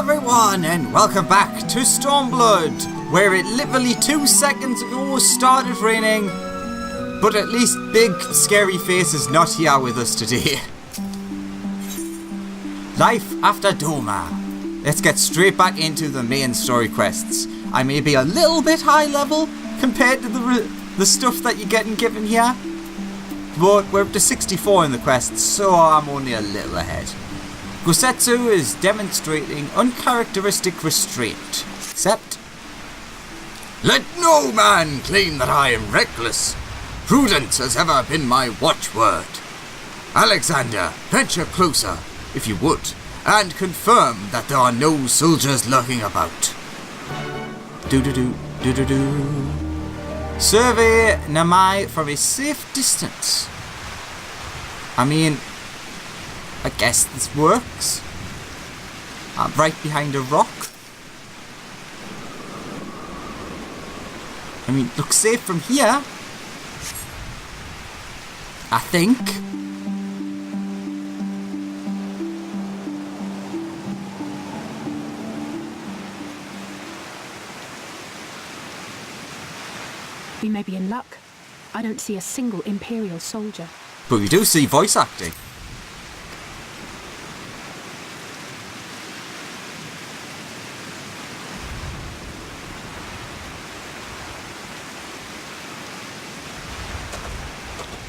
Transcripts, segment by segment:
everyone, and welcome back to Stormblood, where it literally 2 seconds ago started raining, but at least Big Scary Face is not here with us today. Life after Doma. Let's get straight back into the main story quests. I may be a little bit high level compared to the stuff that you're getting given here, but we're up to 64 in the quests, so I'm only a little ahead. Gosetsu is demonstrating uncharacteristic restraint, except... Let no man claim that I am reckless. Prudence has ever been my watchword. Alexander, venture closer, if you would, and confirm that there are no soldiers lurking about. Do-do-do, survey Namai from a safe distance. I mean, I guess this works. I'm right behind a rock. I mean, looks safe from here. I think. We may be in luck. I don't see a single Imperial soldier. But we do see voice acting.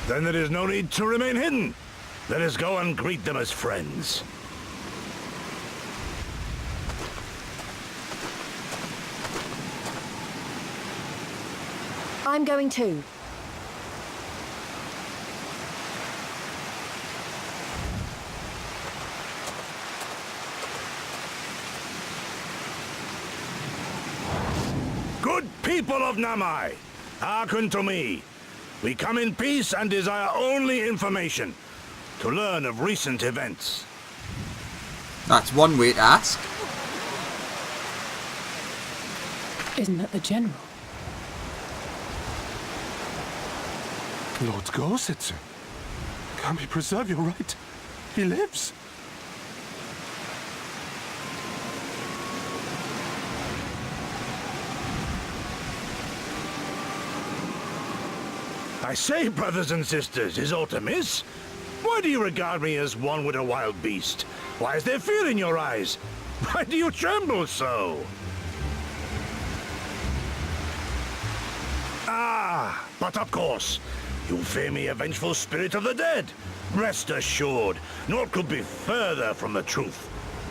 Then there is no need to remain hidden. Let us go and greet them as friends. I'm going too. Good people of Namai, hearken to me. We come in peace and desire only information, to learn of recent events. That's one way to ask. Isn't that the General? Lord Gosetsu, can we preserve your right? He lives. I say, brothers and sisters, is aught amiss? Why do you regard me as one with a wild beast? Why is there fear in your eyes? Why do you tremble so? Ah, but of course, you fear me a vengeful spirit of the dead. Rest assured, naught could be further from the truth.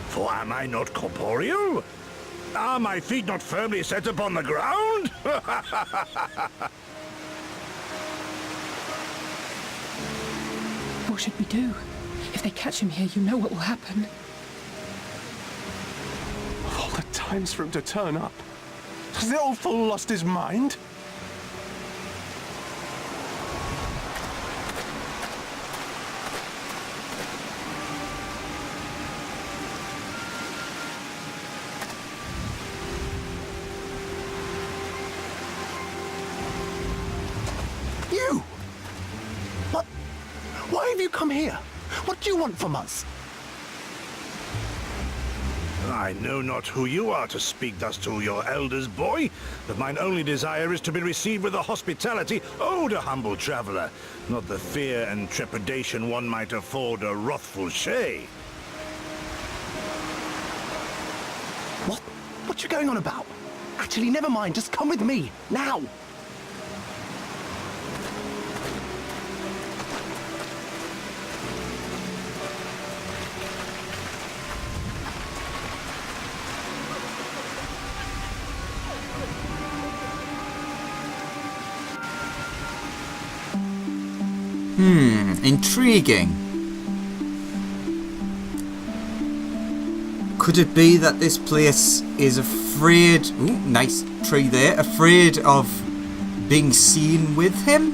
For am I not corporeal? Are my feet not firmly set upon the ground? What should we do? If they catch him here, you know what will happen. Of all the times for him to turn up, has the old fool lost his mind? You! What? Why have you come here? What do you want from us? I know not who you are to speak thus to your elders, boy, but mine only desire is to be received with the hospitality owed a humble traveler, not the fear and trepidation one might afford a wrathful shay. What you going on about? Actually, never mind, just come with me, now! Intriguing. Could it be that this place is afraid... Ooh, nice tree there. Afraid of being seen with him?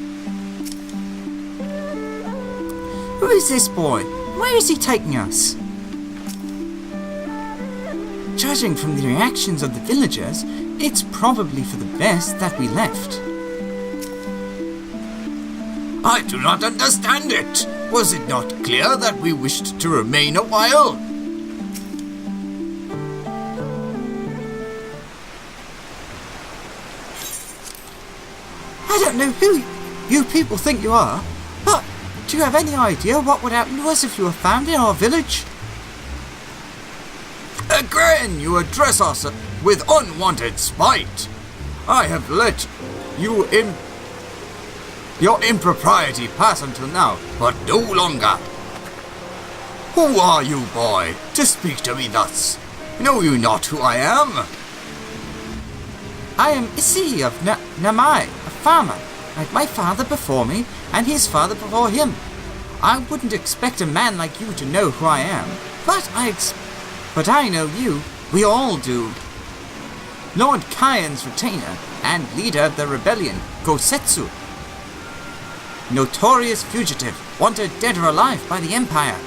Who is this boy? Where is he taking us? Judging from the reactions of the villagers, it's probably for the best that we left. I do not understand it. Was it not clear that we wished to remain a while? I don't know who you people think you are, but do you have any idea what would happen to us if you were found in our village? Again, you address us with unwanted spite. I have let you your impropriety pass until now, but no longer. Who are you, boy, to speak to me thus? Know you not who I am? I am Issei of Namai, a farmer, like my father before me and his father before him. I wouldn't expect a man like you to know who I am, but I know you. We all do. Lord Kayan's retainer and leader of the rebellion, Gosetsu. Notorious fugitive, wanted dead or alive by the Empire.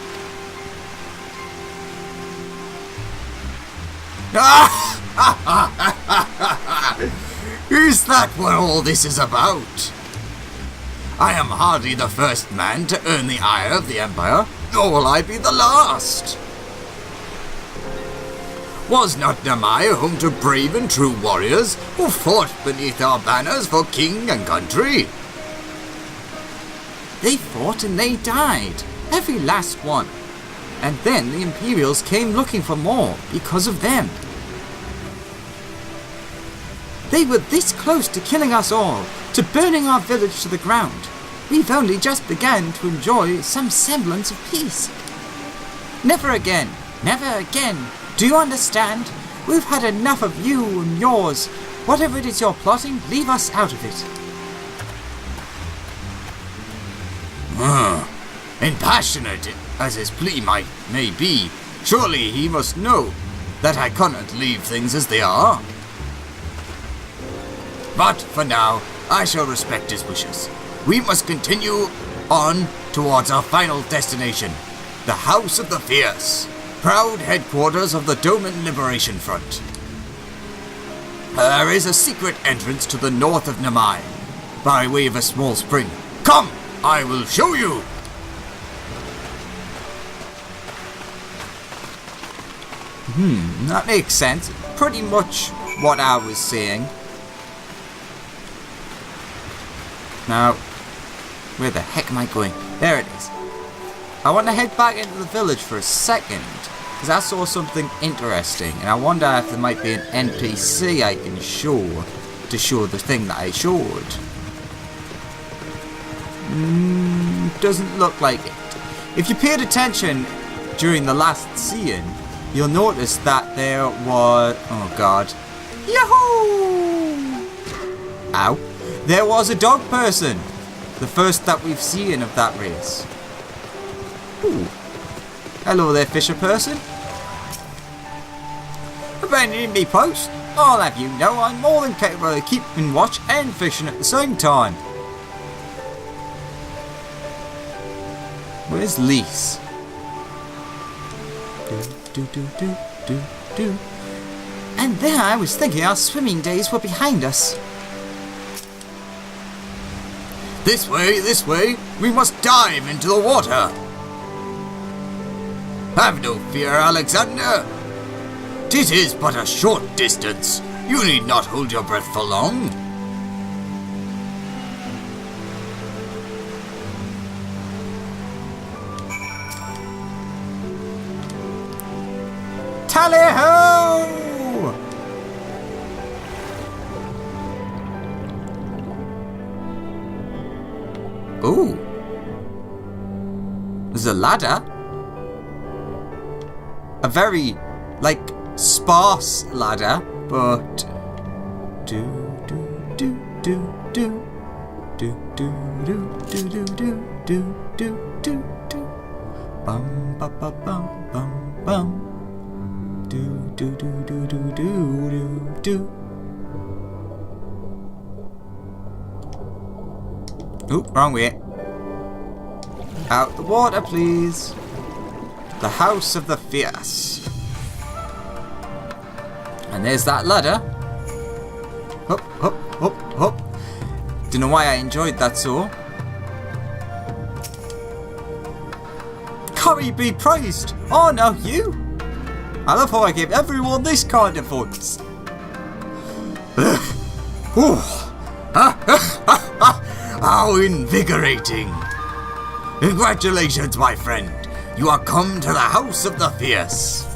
Is that what all this is about? I am hardly the first man to earn the ire of the Empire, nor will I be the last. Was not Namai home to brave and true warriors who fought beneath our banners for king and country? They fought and they died, every last one. And then the Imperials came looking for more because of them. They were this close to killing us all, to burning our village to the ground. We've only just begun to enjoy some semblance of peace. Never again, never again. Do you understand? We've had enough of you and yours. Whatever it is you're plotting, leave us out of it. Impassionate as his plea may be, surely he must know that I cannot leave things as they are. But for now, I shall respect his wishes. We must continue on towards our final destination, the House of the Fierce, proud headquarters of the Doman Liberation Front. There is a secret entrance to the north of Namai, by way of a small spring. Come, I will show you! That makes sense. Pretty much what I was saying. Now, where the heck am I going? There it is. I want to head back into the village for a second, because I saw something interesting, and I wonder if there might be an NPC I can show to show the thing that I showed. Doesn't look like it. If you paid attention during the last scene, you'll notice that there was... oh god. Yahoo! Ow. There was a dog person. The first that we've seen of that race. Ooh. Hello there, fisher person. Abandoning me post. I'll have you know I'm more than capable of keeping watch and fishing at the same time. Where's Lise? Do. And there I was thinking our swimming days were behind us. This way, we must dive into the water. Have no fear, Alexander. It is but a short distance. You need not hold your breath for long. Tally-ho! Ooh. There's a ladder. A very, like, sparse ladder, but... do. Bum, ba, ba, bum, bum, bum. Do. Oop, wrong way. Out the water, please. The House of the Fierce. And there's that ladder. Hop. Don't know why I enjoyed that so. Curry be praised. Oh no, you. I love how I give everyone this kind of voice. How invigorating! Congratulations, my friend. You are come to the House of the Fierce.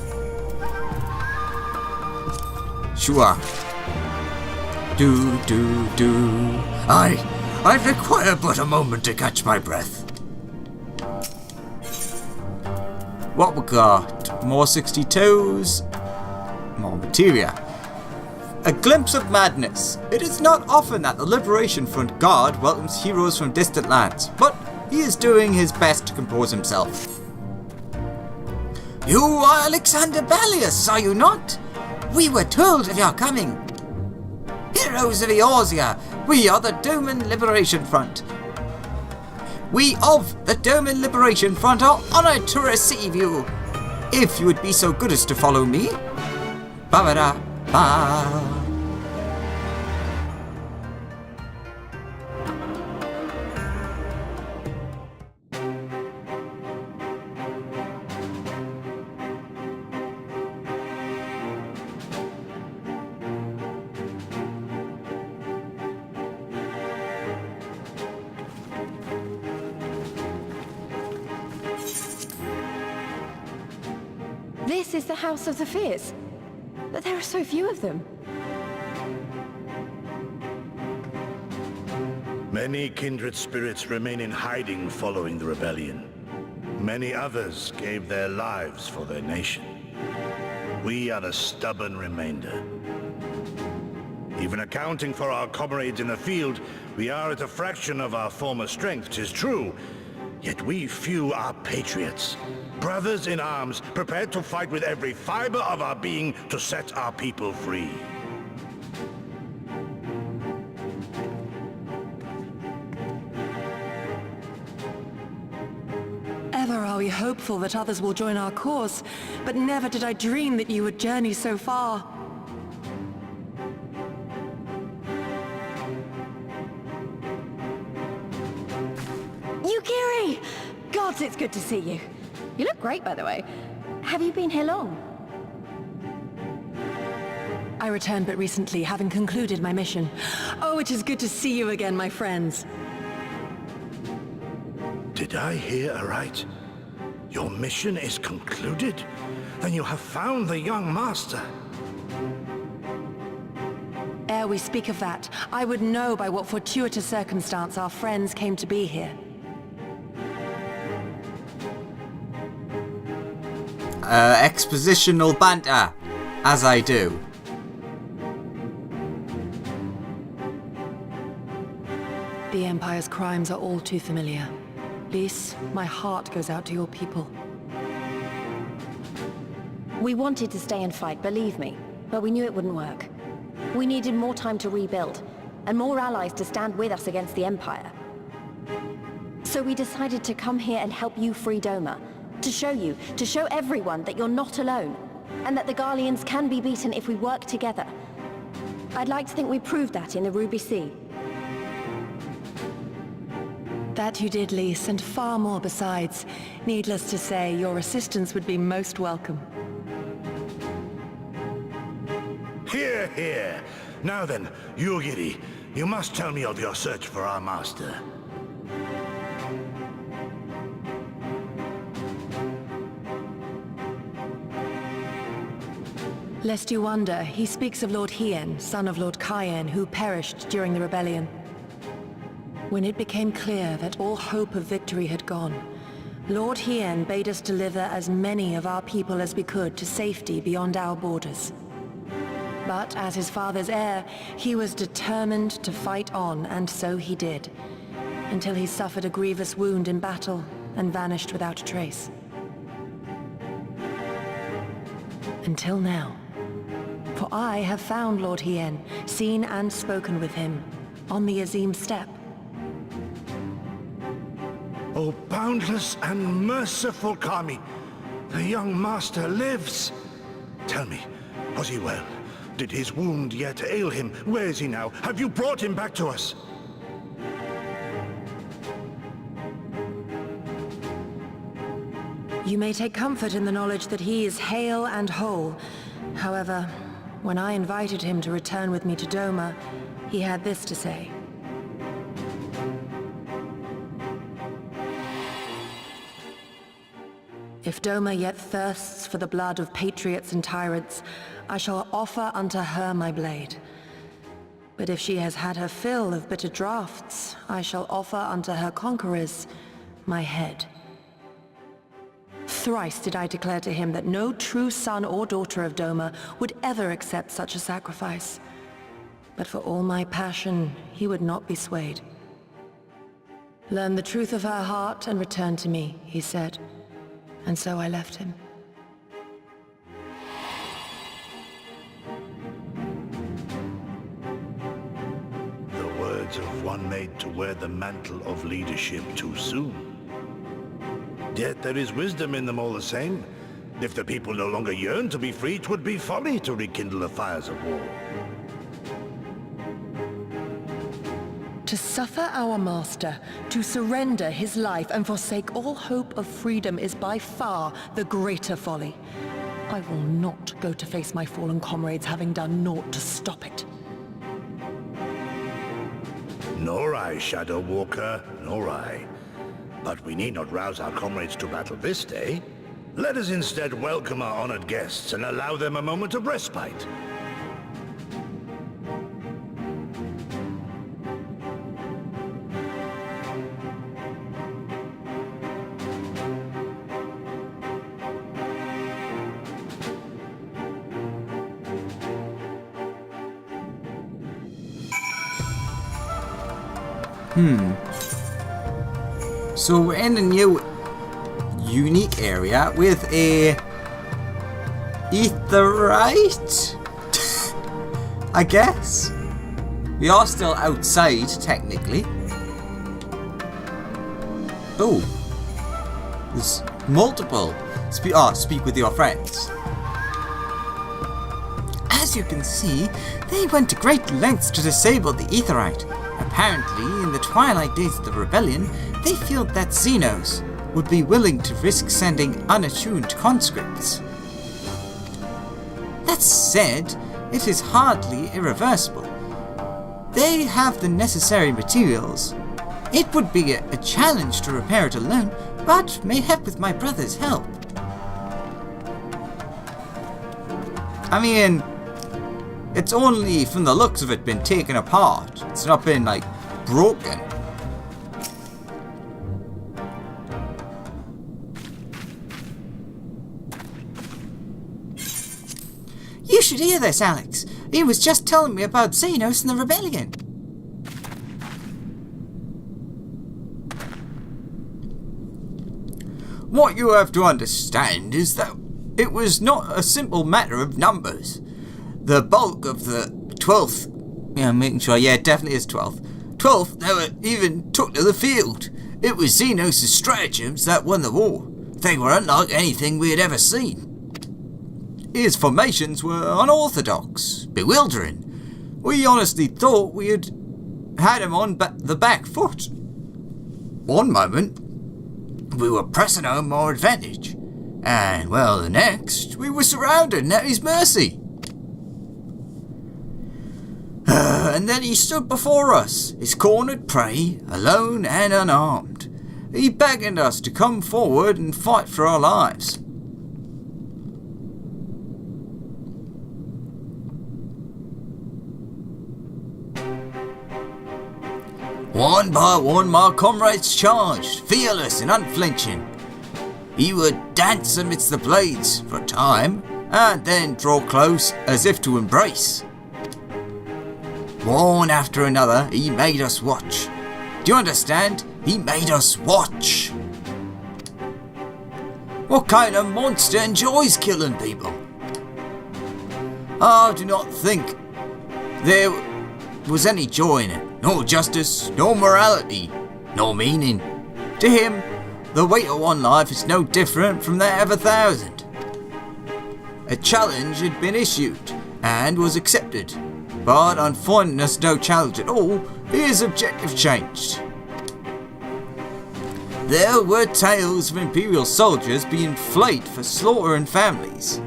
Sure. Do. I require but a moment to catch my breath. What we got? More 62s. More materia. A glimpse of madness. It is not often that the Liberation Front Guard welcomes heroes from distant lands, but he is doing his best to compose himself. You are Alexander Ballius, are you not? We were told of your coming. Heroes of Eorzea, we are the Doman Liberation Front. We of the Doman Liberation Front are honoured to receive you. If you would be so good as to follow me. Ba-ba-da-ba. This is the House of the Fierce, but there are so few of them. Many kindred spirits remain in hiding following the rebellion. Many others gave their lives for their nation. We are the stubborn remainder. Even accounting for our comrades in the field, we are at a fraction of our former strength, 'tis true. Yet we few are patriots. Brothers in arms, prepared to fight with every fiber of our being to set our people free. Ever are we hopeful that others will join our cause, but never did I dream that you would journey so far. Yukiri! Gods, it's good to see you. You look great, by the way. Have you been here long? I returned but recently, having concluded my mission. Oh, it is good to see you again, my friends. Did I hear aright? Your mission is concluded? Then you have found the young master. Ere we speak of that, I would know by what fortuitous circumstance our friends came to be here. Expositional banter, as I do. The Empire's crimes are all too familiar. Lys, my heart goes out to your people. We wanted to stay and fight, believe me, but we knew it wouldn't work. We needed more time to rebuild, and more allies to stand with us against the Empire. So we decided to come here and help you free Doma. To show everyone that you're not alone, and that the Garleans can be beaten if we work together. I'd like to think we proved that in the Ruby Sea. That you did, Lys, and far more besides. Needless to say, your assistance would be most welcome. Hear, hear. Now then, Yugiri, you must tell me of your search for our master. Lest you wonder, he speaks of Lord Hien, son of Lord Cayenne, who perished during the rebellion. When it became clear that all hope of victory had gone, Lord Hien bade us deliver as many of our people as we could to safety beyond our borders. But as his father's heir, he was determined to fight on, and so he did, until he suffered a grievous wound in battle and vanished without a trace. Until now. For I have found Lord Hien, seen and spoken with him, on the Azim Steppe. O boundless and merciful Kami, the young master lives. Tell me, was he well? Did his wound yet ail him? Where is he now? Have you brought him back to us? You may take comfort in the knowledge that he is hale and whole. However, when I invited him to return with me to Doma, he had this to say. If Doma yet thirsts for the blood of patriots and tyrants, I shall offer unto her my blade. But if she has had her fill of bitter draughts, I shall offer unto her conquerors my head. Thrice did I declare to him that no true son or daughter of Doma would ever accept such a sacrifice. But for all my passion, he would not be swayed. Learn the truth of her heart and return to me, he said. And so I left him. The words of one made to wear the mantle of leadership too soon. Yet there is wisdom in them all the same. If the people no longer yearn to be free, 'twould be folly to rekindle the fires of war. To suffer our master, to surrender his life and forsake all hope of freedom is by far the greater folly. I will not go to face my fallen comrades having done naught to stop it. Nor I, Shadow Walker, nor I. But we need not rouse our comrades to battle this day. Let us instead welcome our honored guests and allow them a moment of respite. So we're in a new unique area with a Aetheryte? I guess. We are still outside, technically. Oh. There's multiple. Speak with your friends. As you can see, they went to great lengths to disable the Aetheryte. Apparently, in the twilight days of the rebellion, they feel that Xenos would be willing to risk sending unattuned conscripts. That said, it is hardly irreversible. They have the necessary materials. It would be a challenge to repair it alone, but mayhap with my brother's help. I mean, it's only from the looks of it been taken apart. It's not been, like, broken. You should hear this, Alex. He was just telling me about Xenos and the rebellion. What you have to understand is that it was not a simple matter of numbers. The bulk of the 12th, making sure, definitely is 12th. 12th never even took to the field. It was Xenos' stratagems that won the war. They were unlike anything we had ever seen. His formations were unorthodox, bewildering. We honestly thought we had him on the back foot. One moment, we were pressing home our advantage. And, well, the next, we were surrounded and at his mercy. And then he stood before us, his cornered prey, alone and unarmed. He beckoned us to come forward and fight for our lives. One by one my comrades charged, fearless and unflinching. He would dance amidst the blades for a time, and then draw close as if to embrace. One after another, he made us watch. Do you understand? He made us watch. What kind of monster enjoys killing people? I do not think there was any joy in it. No justice, no morality, no meaning. To him, the weight of one life is no different from that of 1,000. A challenge had been issued, and was accepted, but on finding us no challenge at all, his objective changed. There were tales of Imperial soldiers being flayed for slaughtering families.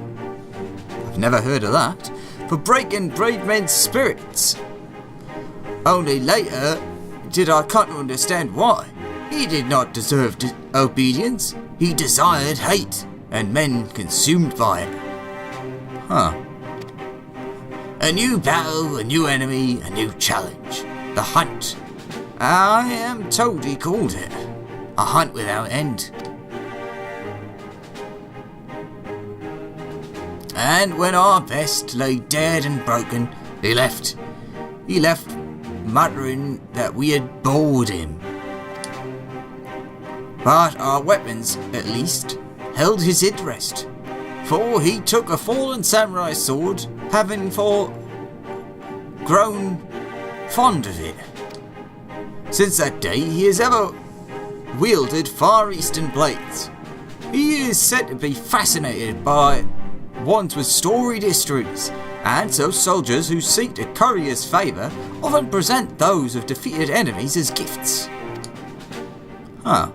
I've never heard of that, for breaking brave men's spirits. Only later did I come to understand why. He did not deserve obedience, he desired hate. and men consumed by it. Huh. A new battle, a new enemy, a new challenge. The hunt. I am told he called it. A hunt without end. And when our best lay dead and broken, he left. He left muttering that we had bored him. But our weapons, at least, held his interest. For he took a fallen samurai sword, having grown fond of it. Since that day, he has ever wielded Far Eastern blades. He is said to be fascinated by ones with storied histories, and so soldiers who seek to curry his favour often present those of defeated enemies as gifts. Huh.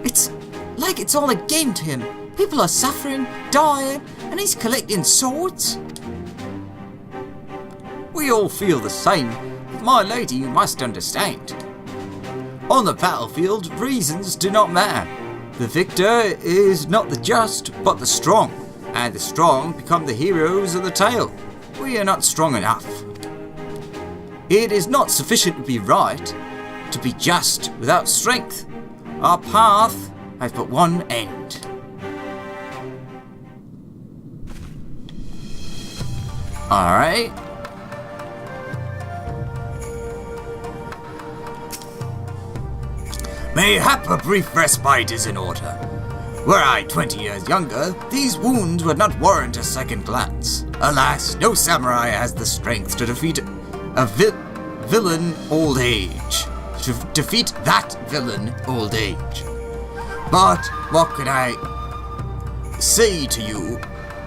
It's like it's all a game to him. People are suffering, dying, and he's collecting swords. We all feel the same, but my lady, you must understand. On the battlefield, reasons do not matter. The victor is not the just, but the strong, and the strong become the heroes of the tale. We are not strong enough. It is not sufficient to be right, to be just without strength. Our path has but one end. Alright. Mayhap a brief respite is in order. Were I 20 years younger, these wounds would not warrant a second glance. Alas, no samurai has the strength to defeat a villain old age. To defeat that villain old age. But what can I say to you?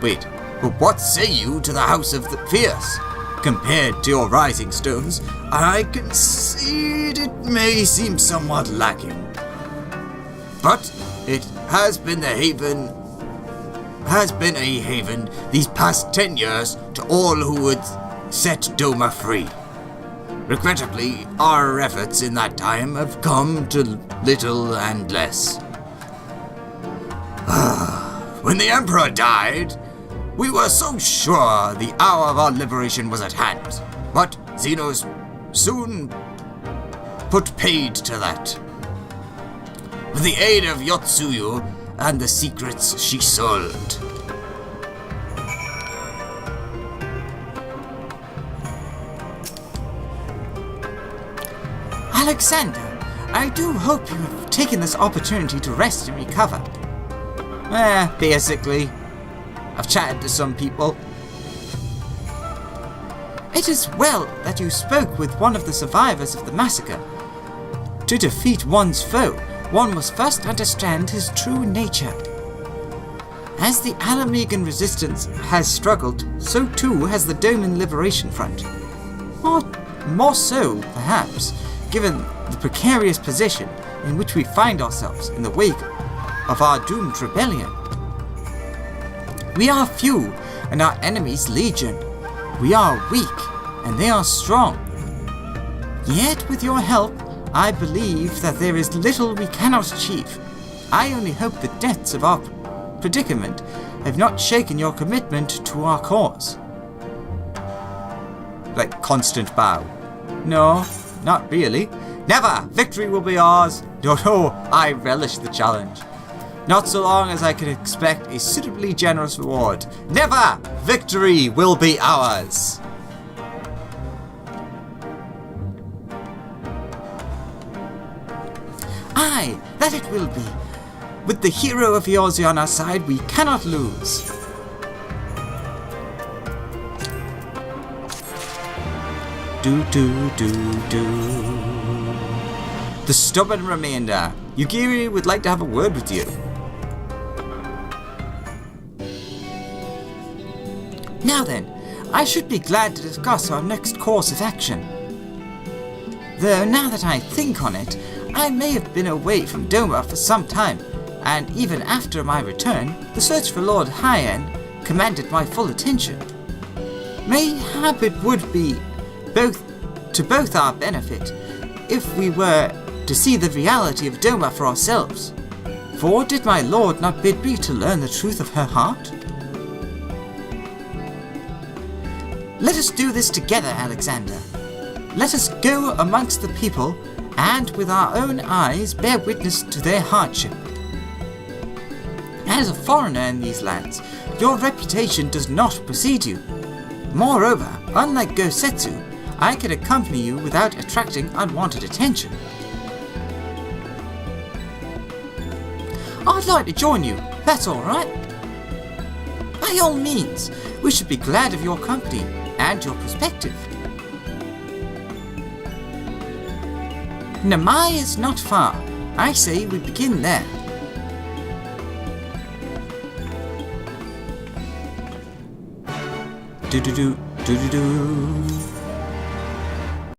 Wait, but what say you to the House of the Fierce? Compared to your rising stones, I concede it may seem somewhat lacking. But it has been a haven these past 10 years to all who would set Doma free. Regrettably, our efforts in that time have come to little and less. When the Emperor died, we were so sure the hour of our liberation was at hand, but Xenos soon put paid to that. With the aid of Yotsuyu and the secrets she sold. Alexander, I do hope you have taken this opportunity to rest and recover. Basically. I've chatted to some people. It is well that you spoke with one of the survivors of the massacre. To defeat one's foe, one must first understand his true nature. As the Alamegan resistance has struggled, so too has the Doman Liberation Front. More so, perhaps, given the precarious position in which we find ourselves in the wake of our doomed rebellion. We are few, and our enemies legion. We are weak, and they are strong. Yet, with your help, I believe that there is little we cannot achieve. I only hope the depths of our predicament have not shaken your commitment to our cause. Like constant bow. No, not really. Never! Victory will be ours. No, I relish the challenge. Not so long as I can expect a suitably generous reward. Never! Victory will be ours! Aye, that it will be. With the hero of Yorzy on our side, we cannot lose. The stubborn remainder. Yugiri would like to have a word with you. Now then, I should be glad to discuss our next course of action. Though now that I think on it, I may have been away from Doma for some time, and even after my return, the search for Lord Hien commanded my full attention. Mayhap it would be to both our benefit if we were to see the reality of Doma for ourselves. For did my lord not bid me to learn the truth of her heart? Let us do this together, Alexander. Let us go amongst the people, and with our own eyes bear witness to their hardship. As a foreigner in these lands, your reputation does not precede you. Moreover, unlike Gosetsu, I can accompany you without attracting unwanted attention. I'd like to join you, that's alright. By all means, we should be glad of your company and your perspective. Namai is not far. I say we begin there. Do-do-do, do-do-do.